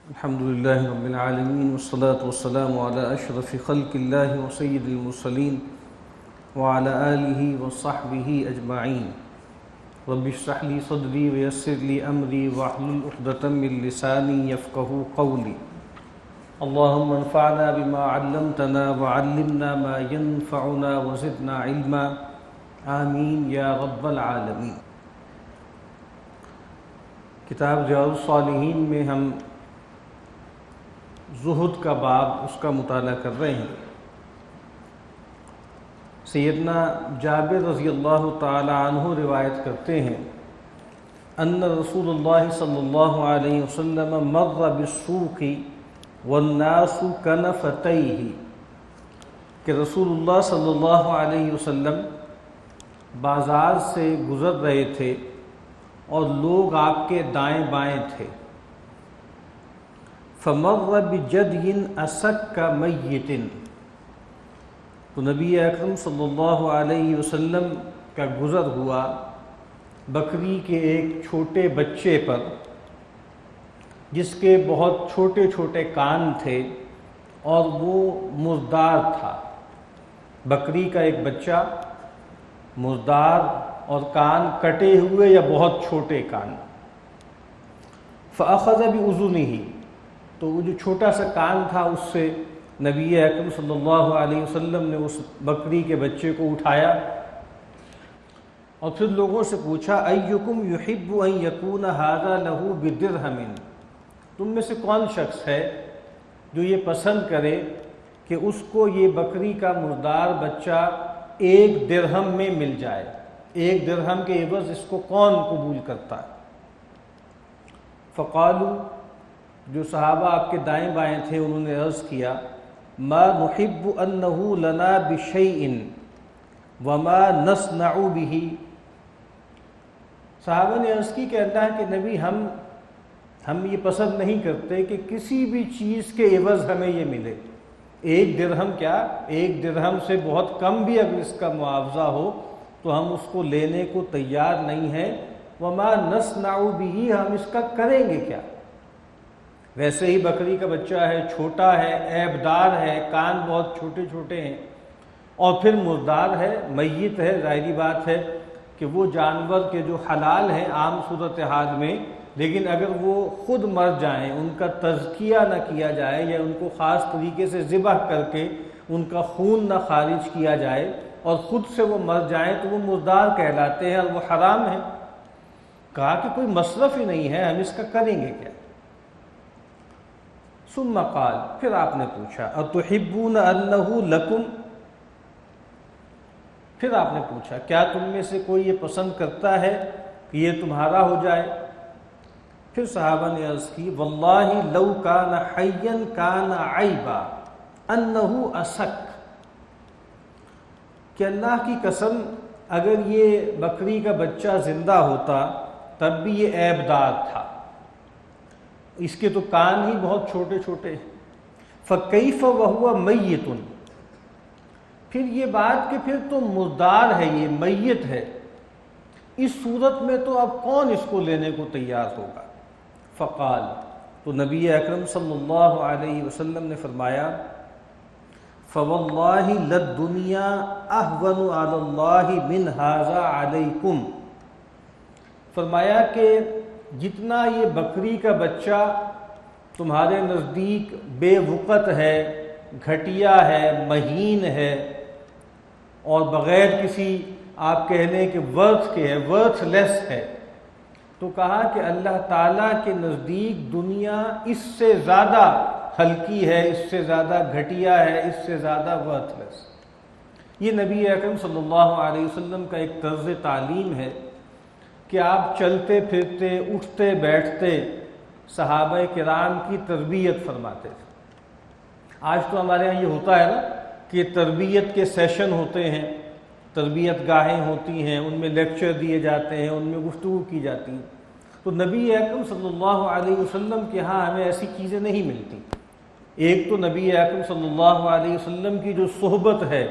الحمد لله رب العالمين والصلاة والسلام على أشرف خلق الله وسيد المرسلين وعلى آله وصحبه أجمعين. رب اشرح لي صدري ويسر لي أمري واحلل عقدة من لساني يفقهوا قولي. اللهم انفعنا بما علمتنا وعلمنا ما ينفعنا وزدنا علما. آمين يا رب العالمين. کتاب ریاض الصالحین میں ہم زہد کا باب اس کا مطالعہ کر رہے ہیں. سیدنا جابر رضی اللہ تعالی عنہ روایت کرتے ہیں ان رسول اللہ صلی اللہ علیہ وسلم مر بالسوق والناس کنفتیہ، کہ رسول اللہ صلی اللہ علیہ وسلم بازار سے گزر رہے تھے اور لوگ آپ کے دائیں بائیں تھے. فمر بجدی اسک میت، تو نبی اکرم صلی اللہ علیہ وسلم کا گزر ہوا بکری کے ایک چھوٹے بچے پر جس کے بہت چھوٹے چھوٹے کان تھے اور وہ مردار تھا. بکری کا ایک بچہ مردار اور کان کٹے ہوئے یا بہت چھوٹے کان. فأخذ بأذنه، تو وہ جو چھوٹا سا کان تھا اس سے نبی اکرم صلی اللہ علیہ وسلم نے اس بکری کے بچے کو اٹھایا اور پھر لوگوں سے پوچھا ایکم یحب ان یکون ھذا لہ بدرہم، تم میں سے کون شخص ہے جو یہ پسند کرے کہ اس کو یہ بکری کا مردار بچہ 1 درہم میں مل جائے. 1 درہم کے عوض اس کو کون قبول کرتا ہے؟ فقالو، جو صحابہ آپ کے دائیں بائیں تھے انہوں نے عرض کیا ما نحب انہ لنا بشیء وما نصنع به. صحابہ نے عرض کی کہ اللہ کے نبی ہم یہ پسند نہیں کرتے کہ کسی بھی چیز کے عوض ہمیں یہ ملے. 1 درہم کیا، 1 درہم سے بہت کم بھی اگر اس کا معاوضہ ہو تو ہم اس کو لینے کو تیار نہیں ہیں. وما نصنع به، ہم اس کا کریں گے کیا؟ ویسے ہی بکری کا بچہ ہے، چھوٹا ہے، عیب دار ہے، کان بہت چھوٹے چھوٹے ہیں اور پھر مردار ہے، میت ہے. ظاہری بات ہے کہ وہ جانور کے جو حلال ہیں عام صورتحال میں، لیکن اگر وہ خود مر جائیں، ان کا تزکیہ نہ کیا جائے یا ان کو خاص طریقے سے ذبح کر کے ان کا خون نہ خارج کیا جائے اور خود سے وہ مر جائیں تو وہ مردار کہلاتے ہیں اور وہ حرام ہیں. کہا کہ کوئی مصرف ہی نہیں ہے، ہم اس کا کریں گے کیا؟ ثم قال، پھر آپ نے پوچھا اتحبون انہ لکم، پھر آپ نے پوچھا کیا تم میں سے کوئی یہ پسند کرتا ہے کہ یہ تمہارا ہو جائے؟ پھر صحابہ نے عرض کی واللہ لو کان حیا کان عیبا انہ اسک، کہ اللہ کی قسم اگر یہ بکری کا بچہ زندہ ہوتا تب بھی یہ عیب دار تھا، اس کے تو کان ہی بہت چھوٹے چھوٹے. فکیف وہو میت، پھر یہ بات کہ پھر تو مردار ہے، یہ میت ہے، اس صورت میں تو اب کون اس کو لینے کو تیار ہوگا؟ فقال، تو نبی اکرم صلی اللہ علیہ وسلم نے فرمایا فواللہ للدنیا اہون علی اللہ من ھذا علیکم، فرمایا کہ جتنا یہ بکری کا بچہ تمہارے نزدیک بے وقت ہے، گھٹیا ہے، مہین ہے اور بغیر کسی آپ کہہ لیں کہ ورتھ کے ہے، ورتھ لیس ہے، تو کہا کہ اللہ تعالیٰ کے نزدیک دنیا اس سے زیادہ ہلکی ہے، اس سے زیادہ گھٹیا ہے، اس سے زیادہ ورتھ لیس. یہ نبی اکرم صلی اللہ علیہ وسلم کا ایک طرز تعلیم ہے کہ آپ چلتے پھرتے اٹھتے بیٹھتے صحابہ کرام کی تربیت فرماتے تھے. آج تو ہمارے یہاں یہ ہوتا ہے نا کہ تربیت کے سیشن ہوتے ہیں، تربیت گاہیں ہوتی ہیں، ان میں لیکچر دیے جاتے ہیں، ان میں گفتگو کی جاتی ہیں. تو نبی اکرم صلی اللہ علیہ وسلم کے ہاں ہمیں ایسی چیزیں نہیں ملتی. ایک تو نبی اکرم صلی اللہ علیہ وسلم کی جو صحبت ہے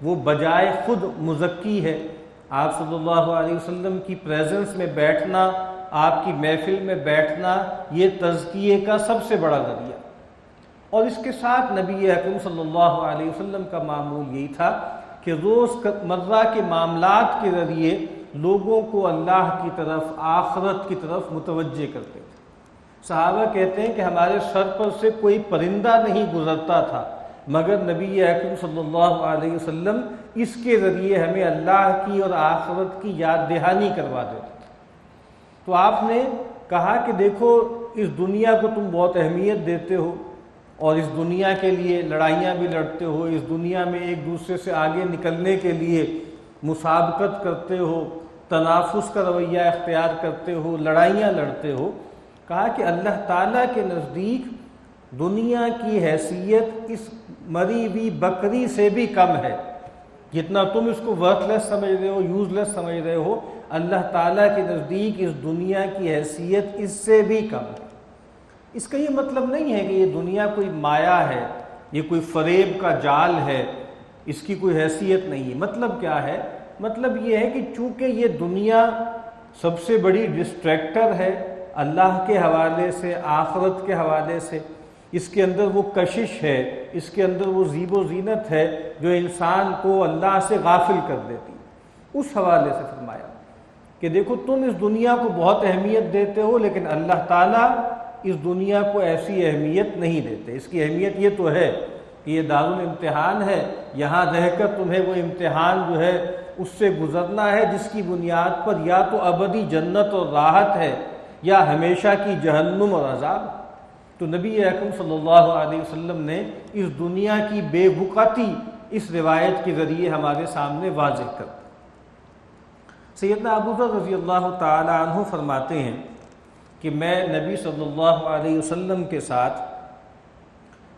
وہ بجائے خود مزکی ہے. آپ صلی اللہ علیہ وسلم کی پریزنس میں بیٹھنا آپ کی محفل میں بیٹھنا یہ تزکیے کا سب سے بڑا ذریعہ، اور اس کے ساتھ نبی اکرم صلی اللہ علیہ وسلم کا معمول یہی تھا کہ روز مرہ کے معاملات کے ذریعے لوگوں کو اللہ کی طرف، آخرت کی طرف متوجہ کرتے تھے۔ صحابہ کہتے ہیں کہ ہمارے سر پر سے کوئی پرندہ نہیں گزرتا تھا مگر نبی اکرم صلی اللہ علیہ وسلم اس کے ذریعے ہمیں اللہ کی اور آخرت کی یاد دہانی کروا دیتے تھے۔ تو آپ نے کہا کہ دیکھو اس دنیا کو تم بہت اہمیت دیتے ہو اور اس دنیا کے لیے لڑائیاں بھی لڑتے ہو، اس دنیا میں ایک دوسرے سے آگے نکلنے کے لیے مسابقت کرتے ہو، تنافس کا رویہ اختیار کرتے ہو، لڑائیاں لڑتے ہو۔ کہا کہ اللہ تعالیٰ کے نزدیک دنیا کی حیثیت اس مری ہوئی بکری سے بھی کم ہے۔ جتنا تم اس کو ورتھ لیس سمجھ رہے ہو، یوز لیس سمجھ رہے ہو، اللہ تعالیٰ کے نزدیک اس دنیا کی حیثیت اس سے بھی کم ہے۔ اس کا یہ مطلب نہیں ہے کہ یہ دنیا کوئی مایا ہے، یہ کوئی فریب کا جال ہے، اس کی کوئی حیثیت نہیں ہے۔ مطلب کیا ہے؟ مطلب یہ ہے کہ چونکہ یہ دنیا سب سے بڑی ڈسٹریکٹر ہے اللہ کے حوالے سے، آخرت کے حوالے سے، اس کے اندر وہ کشش ہے، اس کے اندر وہ زیب و زینت ہے جو انسان کو اللہ سے غافل کر دیتی ہے۔ اس حوالے سے فرمایا کہ دیکھو تم اس دنیا کو بہت اہمیت دیتے ہو لیکن اللہ تعالیٰ اس دنیا کو ایسی اہمیت نہیں دیتے۔ اس کی اہمیت یہ تو ہے کہ یہ دارالامتحان ہے، یہاں رہ کر تمہیں وہ امتحان جو ہے اس سے گزرنا ہے جس کی بنیاد پر یا تو ابدی جنت اور راحت ہے یا ہمیشہ کی جہنم اور عذاب۔ تو نبی اکرم صلی اللہ علیہ وسلم نے اس دنیا کی بے وقعتی اس روایت کے ذریعے ہمارے سامنے واضح کر دی۔ سیدنا ابو ذر رضی اللہ تعالی عنہ فرماتے ہیں کہ میں نبی صلی اللہ علیہ وسلم کے ساتھ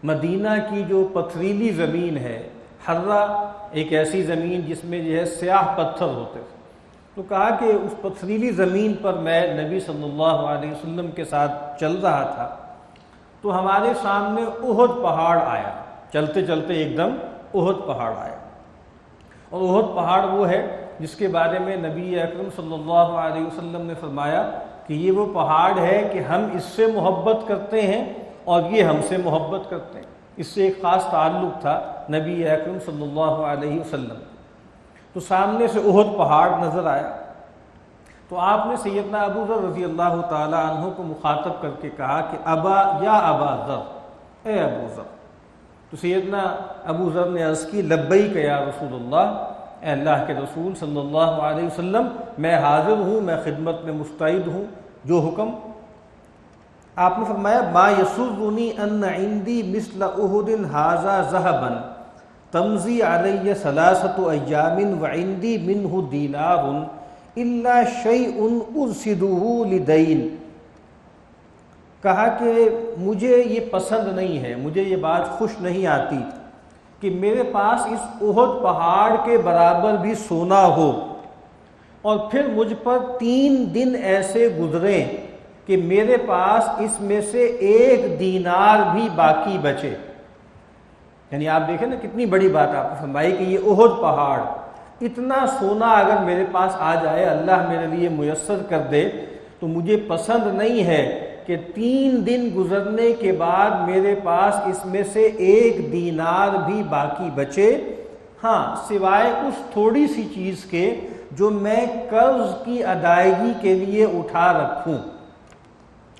مدینہ کی جو پتھریلی زمین ہے، حرہ ایک ایسی زمین جس میں جو ہے سیاہ پتھر ہوتے تھے، تو کہا کہ اس پتھریلی زمین پر میں نبی صلی اللہ علیہ وسلم کے ساتھ چل رہا تھا تو ہمارے سامنے احد پہاڑ آیا، چلتے چلتے ایک دم احد پہاڑ آیا، اور احد پہاڑ وہ ہے جس کے بارے میں نبی اکرم صلی اللہ علیہ وسلم نے فرمایا کہ یہ وہ پہاڑ ہے کہ ہم اس سے محبت کرتے ہیں اور یہ ہم سے محبت کرتے ہیں۔ اس سے ایک خاص تعلق تھا نبی اکرم صلی اللہ علیہ وسلم۔ تو سامنے سے احد پہاڑ نظر آیا تو آپ نے سیدنا ابو ذر رضی اللہ تعالی عنہ کو مخاطب کر کے کہا کہ ابا ذر، اے ابو ذر۔ تو سیدنا ابو ذر نے عرض کی لبیک یا رسول اللہ، اے اللہ کے رسول صلی اللہ علیہ وسلم، میں حاضر ہوں، میں خدمت میں مستعد ہوں، جو حکم۔ آپ نے فرمایا ما یسرنی ان عندی مثل احد ھذا ذهبا تمضی علی ثلاثۃ ایام وعندی منہ دینار الا شیء ارصده لدین۔ کہا کہ مجھے یہ پسند نہیں ہے، مجھے یہ بات خوش نہیں آتی کہ میرے پاس اس احد پہاڑ کے برابر بھی سونا ہو اور پھر مجھ پر 3 دن ایسے گزریں کہ میرے پاس اس میں سے 1 دینار بھی باقی بچے۔ یعنی آپ دیکھیں نا کتنی بڑی بات آپ نے فرمائی کہ یہ احد پہاڑ، اتنا سونا اگر میرے پاس آ جائے، اللہ میرے لیے میسر کر دے، تو مجھے پسند نہیں ہے کہ 3 دن گزرنے کے بعد میرے پاس اس میں سے 1 دینار بھی باقی بچے، ہاں سوائے اس تھوڑی سی چیز کے جو میں قرض کی ادائیگی کے لیے اٹھا رکھوں۔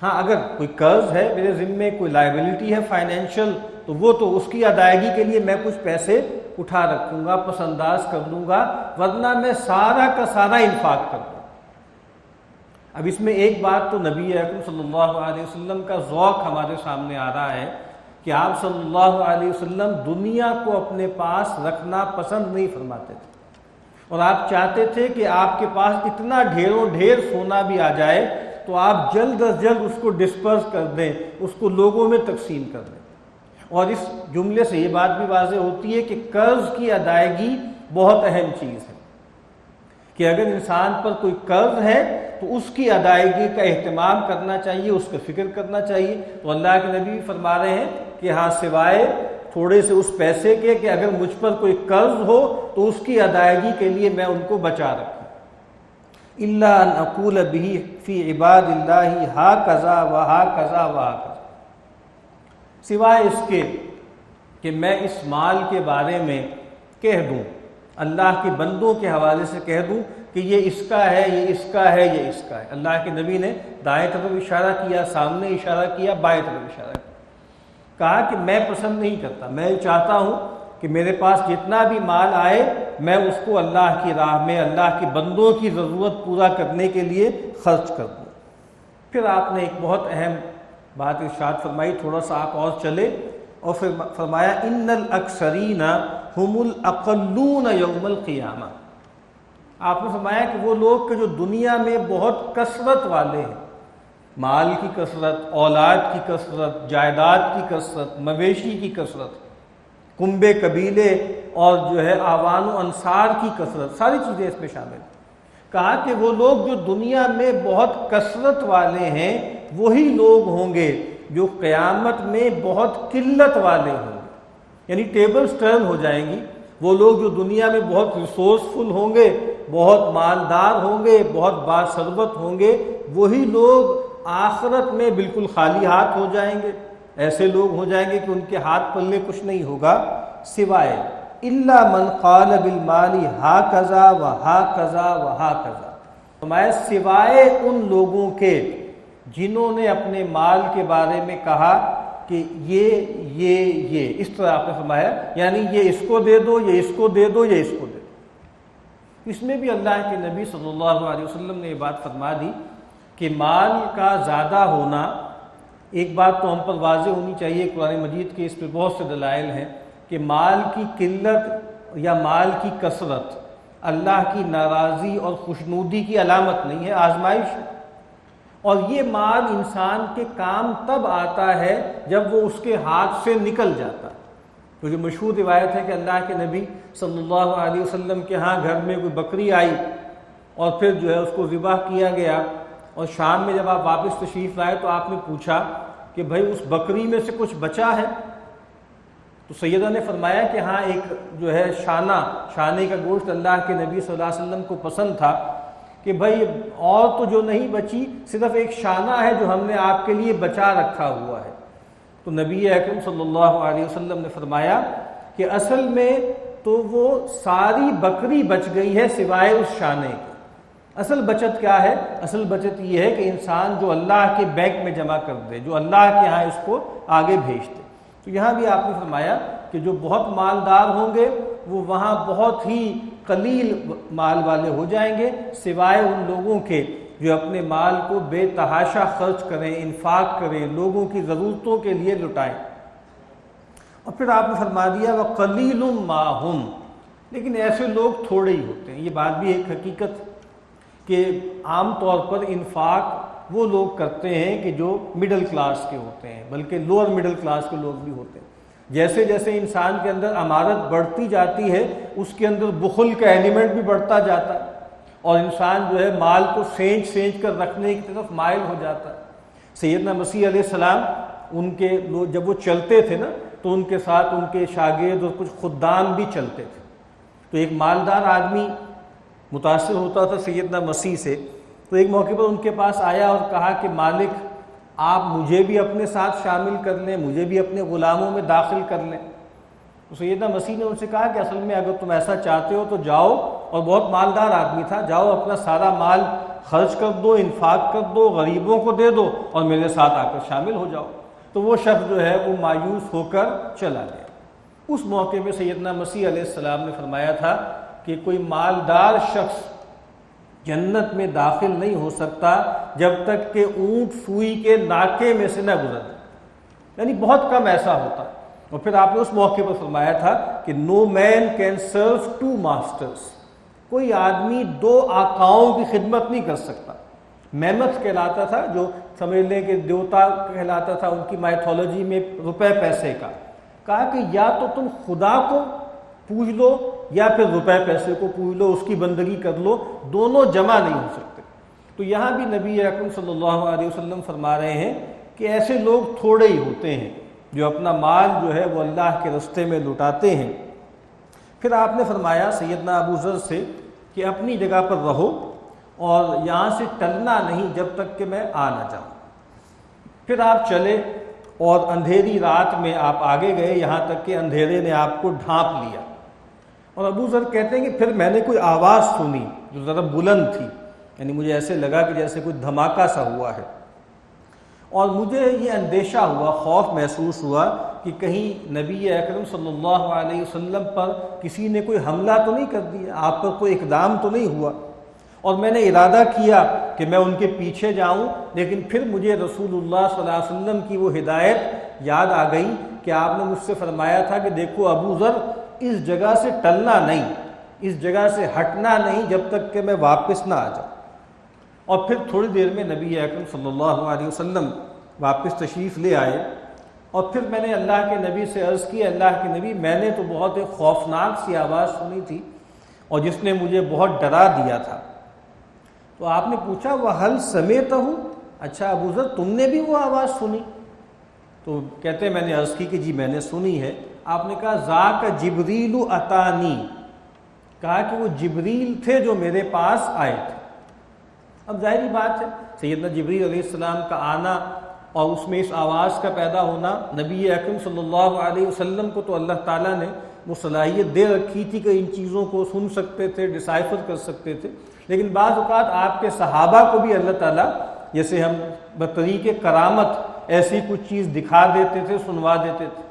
ہاں اگر کوئی قرض ہے میرے ذمے، کوئی لائبلٹی ہے فائنینشیل، تو وہ تو اس کی ادائیگی کے لیے میں کچھ پیسے اٹھا رکھوں گا، پس انداز کر لوں گا، ورنہ میں سارا کا سارا انفاق کر دوں۔ اب اس میں ایک بات تو نبی اکرم صلی اللہ علیہ وسلم کا ذوق ہمارے سامنے آ رہا ہے کہ آپ صلی اللہ علیہ وسلم دنیا کو اپنے پاس رکھنا پسند نہیں فرماتے تھے، اور آپ چاہتے تھے کہ آپ کے پاس اتنا ڈھیروں ڈھیر سونا بھی آ جائے تو آپ جلد از جلد اس کو ڈسپرس کر دیں، اس کو لوگوں میں تقسیم کر دیں۔ اور اس جملے سے یہ بات بھی واضح ہوتی ہے کہ قرض کی ادائیگی بہت اہم چیز ہے، کہ اگر انسان پر کوئی قرض ہے تو اس کی ادائیگی کا اہتمام کرنا چاہیے، اس کا فکر کرنا چاہیے۔ تو اللہ کے نبی فرما رہے ہیں کہ ہاں سوائے تھوڑے سے اس پیسے کے کہ اگر مجھ پر کوئی قرض ہو تو اس کی ادائیگی کے لیے میں ان کو بچا رکھوں۔ الا ان اقول به فی عباد اللہ ھکذا وھکذا وھکذا، سوائے اس کے کہ میں اس مال کے بارے میں کہہ دوں، اللہ کے بندوں کے حوالے سے کہہ دوں کہ یہ اس کا ہے، یہ اس کا ہے، یہ اس کا ہے۔ اللہ کے نبی نے دائیں طرف اشارہ کیا، سامنے اشارہ کیا، بائیں طرف اشارہ کیا، کہا کہ میں پسند نہیں کرتا، میں چاہتا ہوں کہ میرے پاس جتنا بھی مال آئے میں اس کو اللہ کی راہ میں، اللہ کے بندوں کی ضرورت پورا کرنے کے لیے خرچ کر دوں۔ پھر آپ نے ایک بہت اہم بات ارشاد فرمائی، تھوڑا سا آپ اور چلے، اور پھر فرمایا ان الاکثرین هم الاقلون یوم القیامہ۔ آپ نے فرمایا کہ وہ لوگ کہ جو دنیا میں بہت کثرت والے ہیں، مال کی کثرت، اولاد کی کثرت، جائیداد کی کثرت، مویشی کی کثرت، کنبے قبیلے اور جو ہے آوان و انصار کی کثرت، ساری چیزیں اس میں شامل ہیں۔ کہا کہ وہ لوگ جو دنیا میں بہت کثرت والے ہیں وہی لوگ ہوں گے جو قیامت میں بہت قلت والے ہوں گے، یعنی ٹیبلز ٹرن ہو جائیں گی۔ وہ لوگ جو دنیا میں بہت ریسورسفل ہوں گے، بہت مالدار ہوں گے، بہت باثروت ہوں گے، وہی لوگ آخرت میں بالکل خالی ہاتھ ہو جائیں گے۔ ایسے لوگ ہو جائیں گے کہ ان کے ہاتھ پلے کچھ نہیں ہوگا سوائے الا من قال بالمال ھکذا وھکذا وھکذا، فرمایا سوائے ان لوگوں کے جنہوں نے اپنے مال کے بارے میں کہا کہ یہ اس طرح آپ نے فرمایا، یعنی یہ اس کو دے دو، یہ اس کو دے دو، یہ اس کو دے دو۔ اس میں بھی اللہ کے نبی صلی اللہ علیہ وسلم نے یہ بات فرما دی کہ مال کا زیادہ ہونا، ایک بات تو ہم پر واضح ہونی چاہیے، قرآن مجید کے اس پہ بہت سے دلائل ہیں کہ مال کی قلت یا مال کی کثرت اللہ کی ناراضی اور خوشنودی کی علامت نہیں ہے، آزمائش ہے۔ اور یہ مال انسان کے کام تب آتا ہے جب وہ اس کے ہاتھ سے نکل جاتا ہے۔ تو جو مشہور روایت ہے کہ اللہ کے نبی صلی اللہ علیہ وسلم کے ہاں گھر میں کوئی بکری آئی اور پھر جو ہے اس کو ذبح کیا گیا، اور شام میں جب آپ واپس تشریف لائے تو آپ نے پوچھا کہ بھائی اس بکری میں سے کچھ بچا ہے؟ تو سیدہ نے فرمایا کہ ہاں ایک جو ہے شانے کا گوشت اللہ کے نبی صلی اللہ علیہ وسلم کو پسند تھا، کہ بھائی اور تو جو نہیں بچی، صرف ایک شانہ ہے جو ہم نے آپ کے لیے بچا رکھا ہوا ہے۔ تو نبی اکرم صلی اللہ علیہ وسلم نے فرمایا کہ اصل میں تو وہ ساری بکری بچ گئی ہے سوائے اس شانے کے۔ اصل بچت کیا ہے؟ اصل بچت یہ ہے کہ انسان جو اللہ کے بینک میں جمع کر دے، جو اللہ کے ہاں اس کو آگے بھیج دے۔ تو یہاں بھی آپ نے فرمایا کہ جو بہت مالدار ہوں گے وہ وہاں بہت ہی قلیل مال والے ہو جائیں گے، سوائے ان لوگوں کے جو اپنے مال کو بے تحاشا خرچ کریں، انفاق کریں، لوگوں کی ضرورتوں کے لیے لٹائیں۔ اور پھر آپ نے فرما دیا وَقَلِيلٌ مَا هُمْ، لیکن ایسے لوگ تھوڑے ہی ہوتے ہیں۔ یہ بات بھی ایک حقیقت کہ عام طور پر انفاق وہ لوگ کرتے ہیں کہ جو مڈل کلاس کے ہوتے ہیں، بلکہ لوور مڈل کلاس کے لوگ بھی ہوتے ہیں۔ جیسے جیسے انسان کے اندر امارت بڑھتی جاتی ہے اس کے اندر بخل کا ایلیمنٹ بھی بڑھتا جاتا ہے، اور انسان جو ہے مال کو سینچ کر رکھنے کی طرف مائل ہو جاتا ہے۔ سیدنا مسیح علیہ السلام ان کے جب وہ چلتے تھے نا تو ان کے ساتھ ان کے شاگرد اور کچھ خدام بھی چلتے تھے۔ تو ایک مالدار آدمی متاثر ہوتا تھا سیدنا مسیح سے، تو ایک موقع پر ان کے پاس آیا اور کہا کہ مالک آپ مجھے بھی اپنے ساتھ شامل کر لیں، مجھے بھی اپنے غلاموں میں داخل کر لیں۔ تو سیدنا مسیح نے ان سے کہا کہ اصل میں اگر تم ایسا چاہتے ہو تو جاؤ، اور بہت مالدار آدمی تھا، جاؤ اپنا سارا مال خرچ کر دو، انفاق کر دو، غریبوں کو دے دو اور میرے ساتھ آ کر شامل ہو جاؤ۔ تو وہ شخص جو ہے وہ مایوس ہو کر چلا گیا۔ اس موقع میں سیدنا مسیح علیہ السلام نے فرمایا تھا کہ کوئی مالدار شخص جنت میں داخل نہیں ہو سکتا جب تک کہ اونٹ سوئی کے ناکے میں سے نہ گزر جائے، یعنی بہت کم ایسا ہوتا۔ اور پھر آپ نے اس موقع پر فرمایا تھا کہ نو مین کین سرو ٹو ماسٹرز، کوئی آدمی دو آقاؤں کی خدمت نہیں کر سکتا۔ میمتھ کہلاتا تھا، جو سمجھ لیں کہ دیوتا کہلاتا تھا ان کی مائتھولوجی میں روپے پیسے کا۔ کہا کہ یا تو تم خدا کو پوج لو یا پھر روپے پیسے کو پوج لو، اس کی بندگی کر لو، دونوں جمع نہیں ہو سکتے۔ تو یہاں بھی نبی اکرم صلی اللہ علیہ وسلم فرما رہے ہیں کہ ایسے لوگ تھوڑے ہی ہوتے ہیں جو اپنا مال جو ہے وہ اللہ کے راستے میں لٹاتے ہیں۔ پھر آپ نے فرمایا سیدنا ابو ذر سے کہ اپنی جگہ پر رہو اور یہاں سے ٹلنا نہیں جب تک کہ میں آ نہ جاؤں۔ پھر آپ چلے اور اندھیری رات میں آپ آگے گئے، یہاں تک کہ اندھیرے نے آپ کو ڈھانپ لیا۔ اور ابو ذر کہتے ہیں کہ پھر میں نے کوئی آواز سنی جو ذرا بلند تھی، یعنی مجھے ایسے لگا کہ جیسے کوئی دھماکہ سا ہوا ہے، اور مجھے یہ اندیشہ ہوا، خوف محسوس ہوا کہ کہیں نبی اکرم صلی اللہ علیہ وسلم پر کسی نے کوئی حملہ تو نہیں کر دیا، آپ پر کوئی اقدام تو نہیں ہوا۔ اور میں نے ارادہ کیا کہ میں ان کے پیچھے جاؤں، لیکن پھر مجھے رسول اللہ صلی اللہ علیہ وسلم کی وہ ہدایت یاد آ گئی کہ آپ نے مجھ سے فرمایا تھا کہ دیکھو ابو ذر، اس جگہ سے ٹلنا نہیں، اس جگہ سے ہٹنا نہیں جب تک کہ میں واپس نہ آ جاؤں۔ اور پھر تھوڑی دیر میں نبی اکرم صلی اللہ علیہ وسلم واپس تشریف لے آئے، اور پھر میں نے اللہ کے نبی سے عرض کیا، اللہ کے نبی، میں نے تو بہت ایک خوفناک سی آواز سنی تھی اور جس نے مجھے بہت ڈرا دیا تھا۔ تو آپ نے پوچھا وَهَلْ سَمِعْتَهُ، اچھا ابو ذر تم نے بھی وہ آواز سنی؟ تو کہتے ہیں میں نے عرض کی کہ جی میں نے سنی ہے۔ آپ نے کہا ذَاكَ جِبْرِيلُ أَتَانِي، کہا کہ وہ جبریل تھے جو میرے پاس آئے تھے۔ اب ظاہری بات ہے سیدنا جبریل علیہ السلام کا آنا اور اس میں اس آواز کا پیدا ہونا، نبی اکرم صلی اللہ علیہ وسلم کو تو اللہ تعالیٰ نے وہ صلاحیت دے رکھی تھی کہ ان چیزوں کو سن سکتے تھے، ڈسائفر کر سکتے تھے، لیکن بعض اوقات آپ کے صحابہ کو بھی اللہ تعالیٰ جیسے ہم بطریق کرامت ایسی کچھ چیز دکھا دیتے تھے، سنوا دیتے تھے۔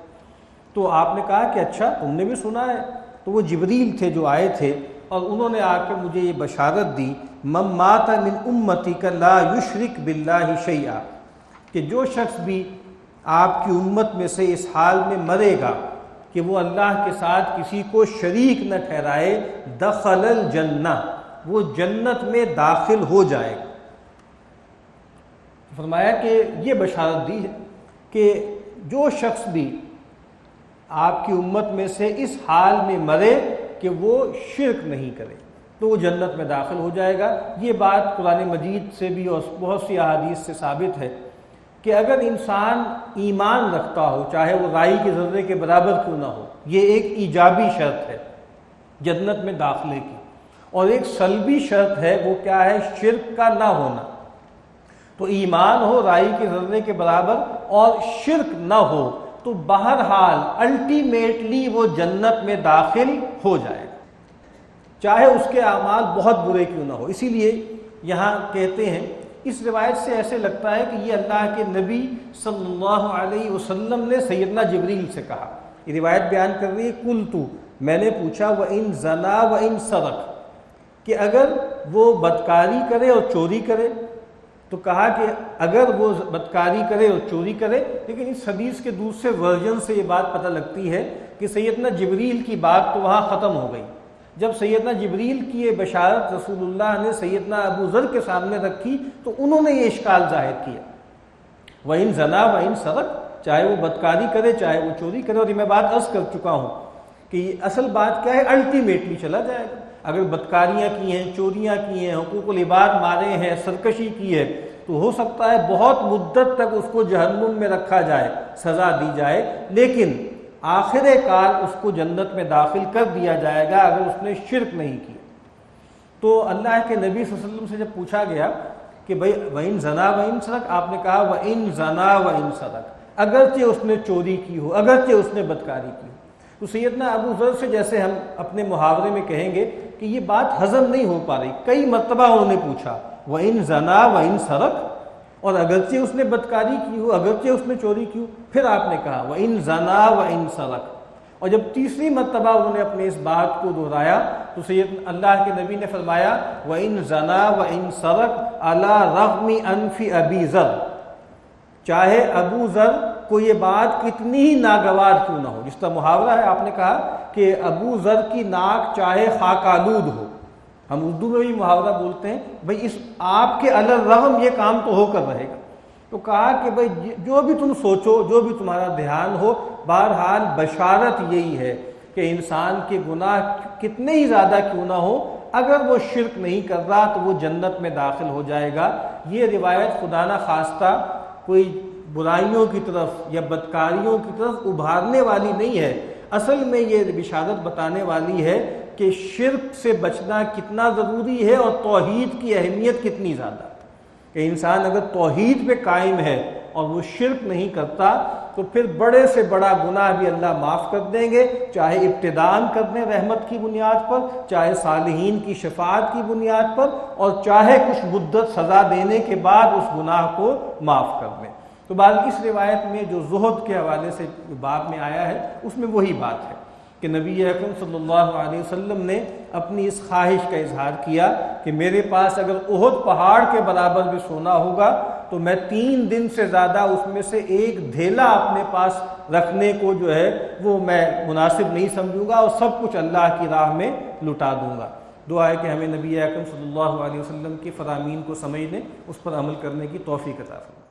تو آپ نے کہا کہ اچھا تم نے بھی سنا ہے؟ تو وہ جبریل تھے جو آئے تھے اور انہوں نے آ کے مجھے یہ بشارت دی، من مات من امتک لا یشرک باللہ شیئا، کہ جو شخص بھی آپ کی امت میں سے اس حال میں مرے گا کہ وہ اللہ کے ساتھ کسی کو شریک نہ ٹھہرائے، دخل الجنہ، وہ جنت میں داخل ہو جائے گا۔ فرمایا کہ یہ بشارت دی ہے کہ جو شخص بھی آپ کی امت میں سے اس حال میں مرے کہ وہ شرک نہیں کرے تو وہ جنت میں داخل ہو جائے گا۔ یہ بات قرآن مجید سے بھی اور بہت سی احادیث سے ثابت ہے کہ اگر انسان ایمان رکھتا ہو، چاہے وہ رائی کے ذرے کے برابر کیوں نہ ہو، یہ ایک ایجابی شرط ہے جنت میں داخلے کی، اور ایک سلبی شرط ہے، وہ کیا ہے؟ شرک کا نہ ہونا۔ تو ایمان ہو رائی کے ذرے کے برابر اور شرک نہ ہو تو بہرحال الٹیمیٹلی وہ جنت میں داخل ہو جائے گا، چاہے اس کے اعمال بہت برے کیوں نہ ہو۔ اسی لیے یہاں کہتے ہیں، اس روایت سے ایسے لگتا ہے کہ یہ اللہ کے نبی صلی اللہ علیہ وسلم نے سیدنا جبریل سے کہا۔ یہ روایت بیان کر رہی ہے، قلتُ، میں نے پوچھا، وَإِن زَنَا وَإِن سَرَقَ، کہ اگر وہ بدکاری کرے اور چوری کرے، تو کہا کہ اگر وہ بدکاری کرے اور چوری کرے، لیکن اس حدیث کے دوسرے ورژن سے یہ بات پتہ لگتی ہے کہ سیدنا جبریل کی بات تو وہاں ختم ہو گئی۔ جب سیدنا جبریل کی یہ بشارت رسول اللہ نے سیدنا ابو ذر کے سامنے رکھی تو انہوں نے یہ اشکال ظاہر کیا، وَإِن زَنَا وَإِن سَرَقَ، چاہے وہ بدکاری کرے چاہے وہ چوری کرے۔ اور یہ میں بات عرض کر چکا ہوں کہ اصل بات کیا ہے، الٹیمیٹلی چلا جائے گا۔ اگر بدکاریاں کی ہیں، چوریاں کی ہیں، حقوق العباد مارے ہیں، سرکشی کی ہے، تو ہو سکتا ہے بہت مدت تک اس کو جہنم میں رکھا جائے، سزا دی جائے، لیکن آخر کار اس کو جنت میں داخل کر دیا جائے گا اگر اس نے شرک نہیں کیا۔ تو اللہ کے نبی صلی اللہ علیہ وسلم سے جب پوچھا گیا کہ بھئی وَإِن زَنَا وَإِن سَرَقَ، آپ نے کہا وَإِن زَنَا وَإِن سَرَقَ، اگرچہ اس نے چوری کی ہو، اگرچہ اس نے بدکاری کی ہو۔ تو سیدنا ابو ذر سے جیسے ہم اپنے محاورے میں کہیں گے کہ یہ بات ہضم نہیں ہو پا رہی، کئی مرتبہ انہوں نے پوچھا وَإِن زَنَا وَإِن سَرَقَ، اور اگرچہ اس نے بدکاری کی ہو، اگرچہ اس نے چوری کی ہو، پھر آپ نے کہا وَإِن زَنَا وَإِن سَرَقَ، اور جب تیسری مرتبہ انہوں نے اپنے اس بات کو دہرایا تو سید اللہ کے نبی نے فرمایا وَإِن زَنَا وَإِن سَرَقَ عَلَى رَغْمِ أَنفِ أَبِي ذَر، چاہے ابو ذر کو یہ بات کتنی ہی ناگوار کیوں نہ ہو۔ جس طرح محاورہ ہے، آپ نے کہا کہ ابو ذر کی ناک چاہے خاک آلود ہو، ہم اردو میں بھی محاورہ بولتے ہیں، بھئی اس آپ کے علی الرغم یہ کام تو ہو کر رہے گا۔ تو کہا کہ بھئی جو بھی تم سوچو، جو بھی تمہارا دھیان ہو، بہرحال بشارت یہی ہے کہ انسان کے گناہ کتنے ہی زیادہ کیوں نہ ہو، اگر وہ شرک نہیں کر رہا تو وہ جنت میں داخل ہو جائے گا۔ یہ روایت خدا نہ خواستہ کوئی برائیوں کی طرف یا بدکاریوں کی طرف ابھارنے والی نہیں ہے، اصل میں یہ بشارت بتانے والی ہے کہ شرک سے بچنا کتنا ضروری ہے اور توحید کی اہمیت کتنی زیادہ ہے، کہ انسان اگر توحید پہ قائم ہے اور وہ شرک نہیں کرتا تو پھر بڑے سے بڑا گناہ بھی اللہ معاف کر دیں گے، چاہے ابتداءً کر دیں رحمت کی بنیاد پر، چاہے صالحین کی شفاعت کی بنیاد پر، اور چاہے کچھ مدت سزا دینے کے بعد اس گناہ کو معاف کر دیں۔ تو بعد اس روایت میں جو زہد کے حوالے سے باب میں آیا ہے اس میں وہی بات ہے کہ نبی اکرم صلی اللہ علیہ وسلم نے اپنی اس خواہش کا اظہار کیا کہ میرے پاس اگر احد پہاڑ کے برابر بھی سونا ہوگا تو میں 3 دن سے زیادہ اس میں سے ایک دھیلا اپنے پاس رکھنے کو جو ہے وہ میں مناسب نہیں سمجھوں گا، اور سب کچھ اللہ کی راہ میں لٹا دوں گا۔ دعا ہے کہ ہمیں نبی اکرم صلی اللہ علیہ وسلم کے فرامین کو سمجھنے، اس پر عمل کرنے کی توفیق عطا فرمائے۔